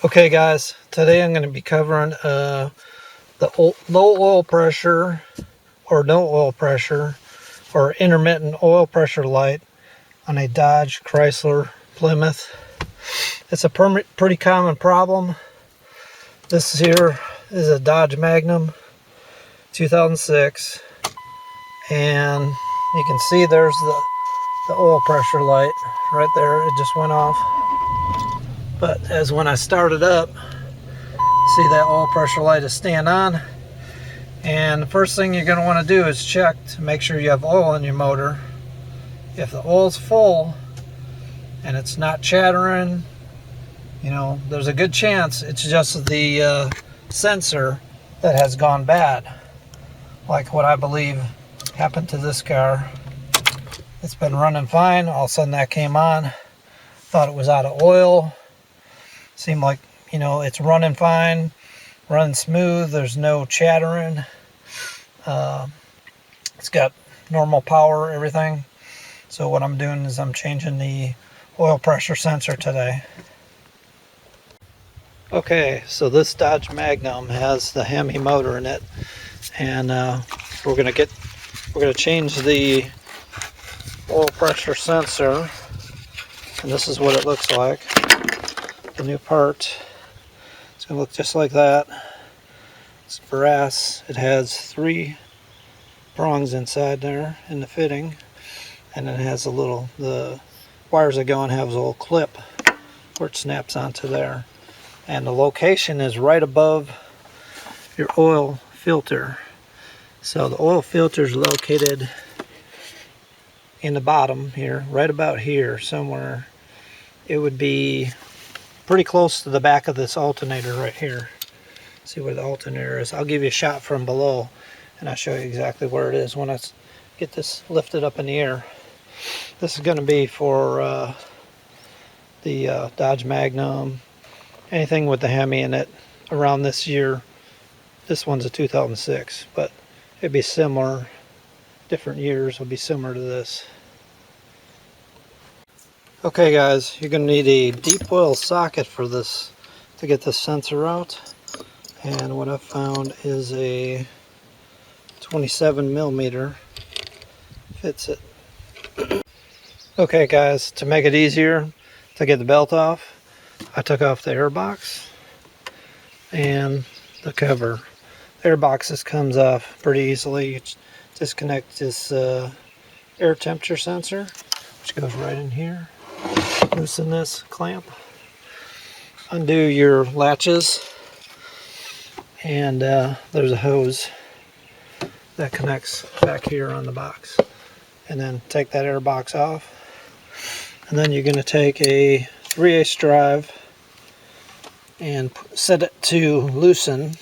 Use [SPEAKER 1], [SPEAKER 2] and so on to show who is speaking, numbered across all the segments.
[SPEAKER 1] Okay guys, today I'm going to be covering the low oil pressure or no oil pressure or intermittent oil pressure light on a Dodge Chrysler Plymouth. It's a pretty common problem. This here is a Dodge Magnum 2006, and you can see there's the oil pressure light right there. It just went off. But as when I started up, see that oil pressure light is staying on. And the first thing you're going to want to do is check to make sure you have oil in your motor. If the oil's full and it's not chattering, you know, there's a good chance it's just the sensor that has gone bad, like what I believe happened to this car. It's been running fine, all of a sudden that came on, thought it was out of oil. Seemed like, you know, it's running fine, running smooth, there's no chattering. It's got normal power, everything. So what I'm doing is I'm changing the oil pressure sensor today. Okay, so this Dodge Magnum has the Hemi motor in it, and we're gonna change the oil pressure sensor, and this is what it looks like. The new part, it's gonna look just like that. It's brass. It has 3 prongs inside there in the fitting, and it has the wires that go and have a little clip where it snaps onto there. And the location is right above your oil filter. So the oil filter is located in the bottom here, right about here somewhere. It would be pretty close to the back of this alternator right here. See where the alternator is. I'll give you a shot from below and I'll show you exactly where it is when I get this lifted up in the air. This is going to be for the Dodge Magnum, anything with the Hemi in it around this year. This one's a 2006, but it'd be similar. Different years will be similar to this. Okay guys, you're going to need a deep well socket for this to get this sensor out. And what I found is a 27mm fits it. Okay guys, to make it easier to get the belt off, I took off the air box and the cover. The air box comes off pretty easily. You disconnect this air temperature sensor, which goes right in here. Loosen this clamp, undo your latches, and there's a hose that connects back here on the box. And then take that air box off, and then you're going to take a 3/8 drive and set it to loosen.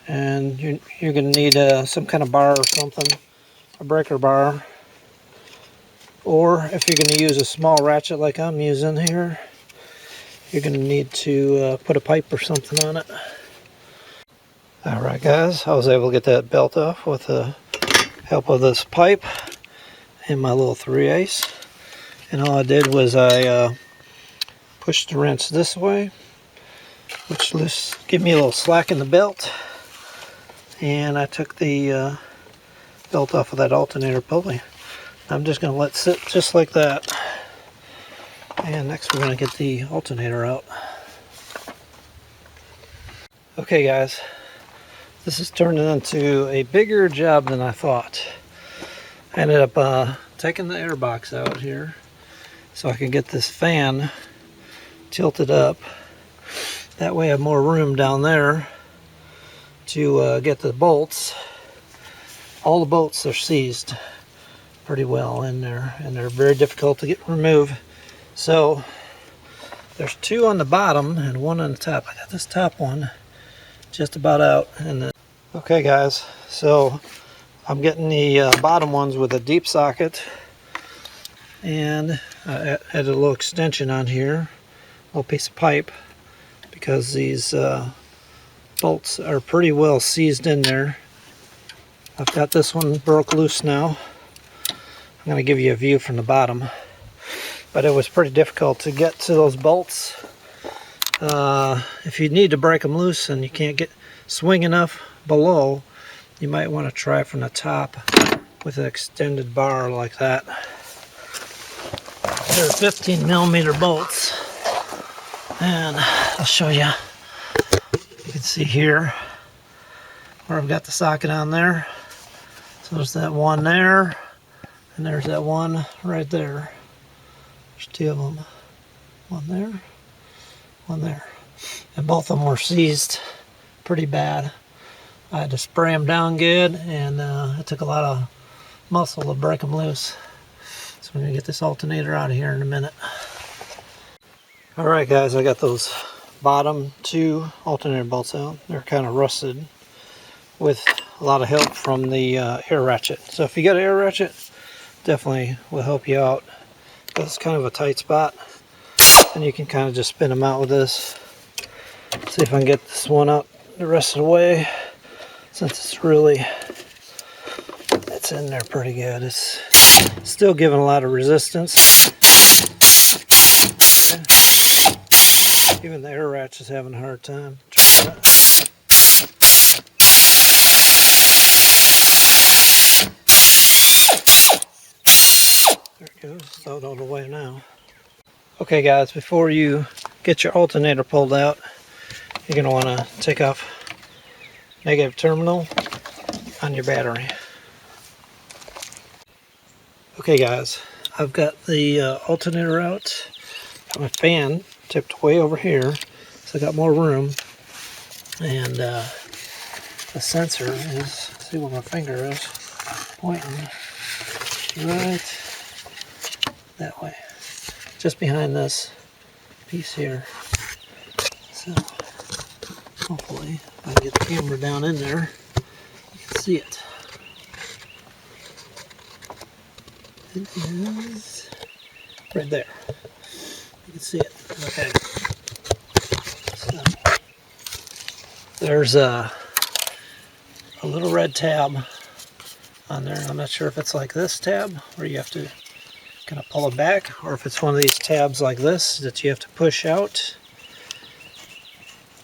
[SPEAKER 1] And you're going to need some kind of bar or something, a breaker bar. Or if you're going to use a small ratchet like I'm using here, you're going to need to put a pipe or something on it. Alright guys, I was able to get that belt off with the help of this pipe and my little 3/8. And all I did was I pushed the wrench this way, which gave me a little slack in the belt. And I took the belt off of that alternator pulley. I'm just going to let it sit just like that. And next we're going to get the alternator out. Okay guys, this is turning into a bigger job than I thought. I ended up taking the air box out here so I can get this fan tilted up. That way I have more room down there to get the bolts. All the bolts are seized pretty well in there, and they're very difficult to get removed. So there's 2 on the bottom and 1 on the top. I got this top one just about out. And then, okay guys, so I'm getting the bottom ones with a deep socket, and I added a little extension on here, a little piece of pipe, because these bolts are pretty well seized in there. I've got this one broke loose now. I'm going to give you a view from the bottom, but it was pretty difficult to get to those bolts, If you need to break them loose and you can't get swing enough below, you might want to try from the top with an extended bar like that. They're 15 millimeter bolts, and I'll show you. You can see here where I've got the socket on there. So there's that one there, and there's that one right there. There's two of them. One there, one there. And both of them were seized pretty bad. I had to spray them down good, and it took a lot of muscle to break them loose. So we're going to get this alternator out of here in a minute. Alright guys, I got those bottom two alternator bolts out. They're kind of rusted with a lot of help from the air ratchet. So if you got an air ratchet, definitely will help you out. It's kind of a tight spot, and you can kind of just spin them out with this. See if I can get this one up the rest of the way, since it's in there pretty good. It's still giving a lot of resistance. Okay. Even the air ratchet's having a hard time. Try that. There it goes. It's out all the way now. Okay guys, before you get your alternator pulled out, you're going to want to take off negative terminal on your battery. Okay guys, I've got the alternator out. Got my fan tipped way over here, so I got more room. And the sensor is, see where my finger is, pointing right that way. Just behind this piece here. So hopefully if I can get the camera down in there, you can see it. It is right there. You can see it. Okay. So there's a little red tab on there. I'm not sure if it's like this tab where you have to kind of pull it back, or if it's one of these tabs like this that you have to push out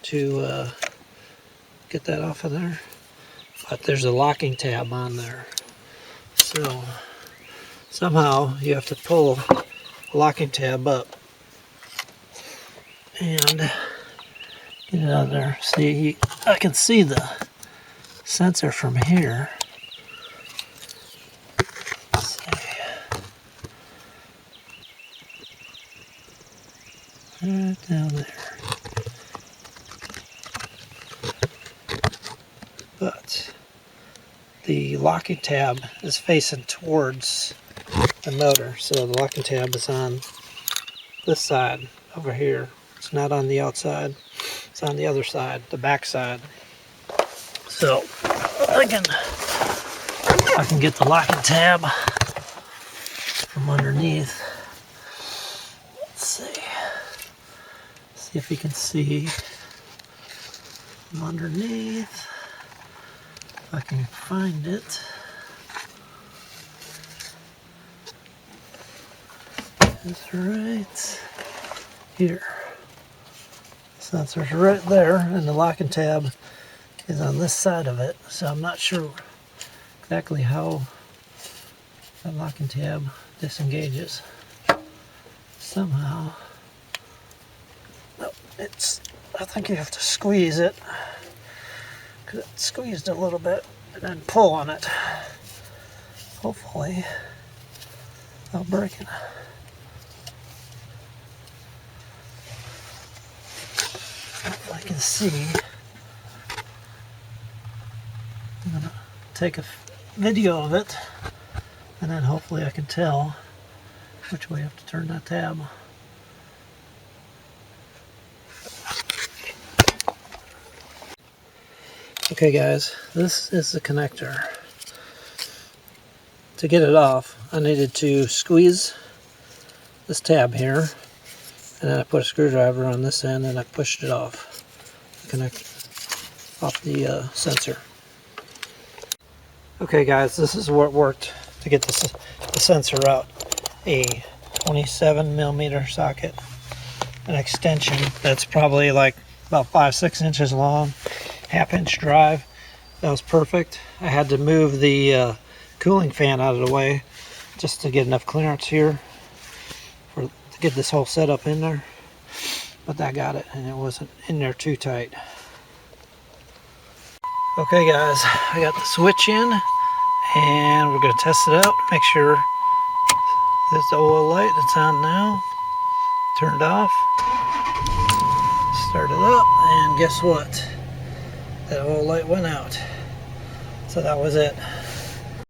[SPEAKER 1] to get that off of there. But there's a locking tab on there. So somehow you have to pull the locking tab up and get it out of there. See, I can see the sensor from here. Let's see. Right down there. But the locking tab is facing towards the motor, so the locking tab is on this side over here. It's not on the outside, it's on the other side, the back side. So I can get the locking tab from underneath. Let's see if you can see from underneath, if I can find it. It's right here. The sensor's right there, and the locking tab is on this side of it. So I'm not sure exactly how that locking tab disengages. Somehow, no, I think you have to squeeze it, because it squeezed a little bit, and then pull on it. Hopefully, without breaking it. I can see. I'm gonna take a video of it, and then hopefully I can tell which way I have to turn that tab. Okay guys, this is the connector. To get it off, I needed to squeeze this tab here, and then I put a screwdriver on this end and I pushed it off. Connect off the sensor. Okay guys, this is what worked to get the sensor out. A 27 millimeter socket. an extension that's probably like about 5-6 inches long, 1/2 inch drive. That was perfect. I had to move the cooling fan out of the way just to get enough clearance here to get this whole setup in there. But I got it, and it wasn't in there too tight. Okay guys, I got the switch in, and we're going to test it out, make sure this is the oil light that's on now. Turn it off, start it up, and guess what? That oil light went out. So that was it.